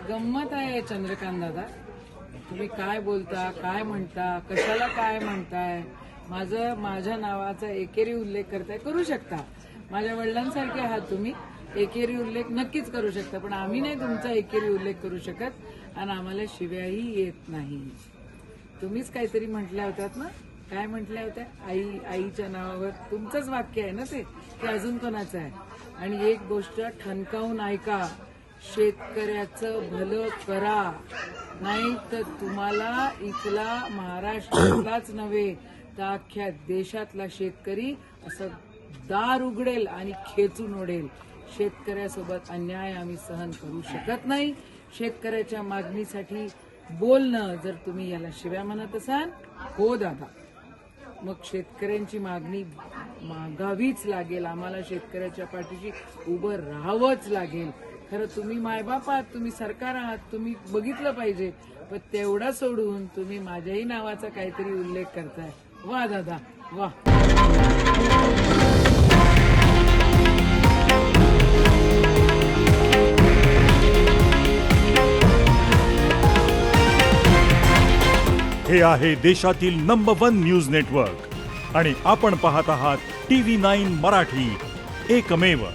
गंमत आहे चंद्रकांत दादा, तुम्ही काय बोलता, काय म्हणता, कशाला काय म्हणताय. माझ्या नावाचा एकेरी उल्लेख करताय, करू शकता. माझ्या वडिलांसारखे आहात तुम्ही, एकेरी उल्लेख नक्कीच करू शकता, पण आम्ही नाही तुमचा एकेरी उल्लेख करू शकत आणि आम्हाला शिव्याही येत नाही. तुम्हीच काहीतरी म्हटल्या होत्यात ना, काय म्हटल्या होत्या, आईच्या नावावर तुमचंच वाक्य आहे ना ते, की अजून कोणाचं आहे. आणि एक गोष्ट ठणकावून ऐका, शेतकऱ्याचं भलं करा, नाही तर तुम्हाला इथला महाराष्ट्रातलाच नव्हे तर अख्ख्या देशातला शेतकरी असं दार उघडेल आणि खेचून ओढेल. शेतकऱ्यासोबत अन्याय आम्ही सहन करू शकत नाही. शेतकऱ्याच्या मागणीसाठी बोलणं, जर तुम्ही याला शिव्या म्हणत असाल, हो दादा, मग शेतकऱ्यांची मागणी मागावीच लागेल. आम्हाला शेतकऱ्याच्या पाठीशी उभं राहावंच लागेल. खरं तुम्ही मायबाप आहात, तुम्ही सरकार आहात, तुम्ही बघितलं पाहिजे, पण तेवढा सोडून तुम्ही माझ्याही नावाचा काहीतरी उल्लेख करताय. वा दादा वा. हे आहे देशातील नंबर 1 न्यूज नेटवर्क आणि आपण पाहत आहात TV9 मराठी, एकमेव.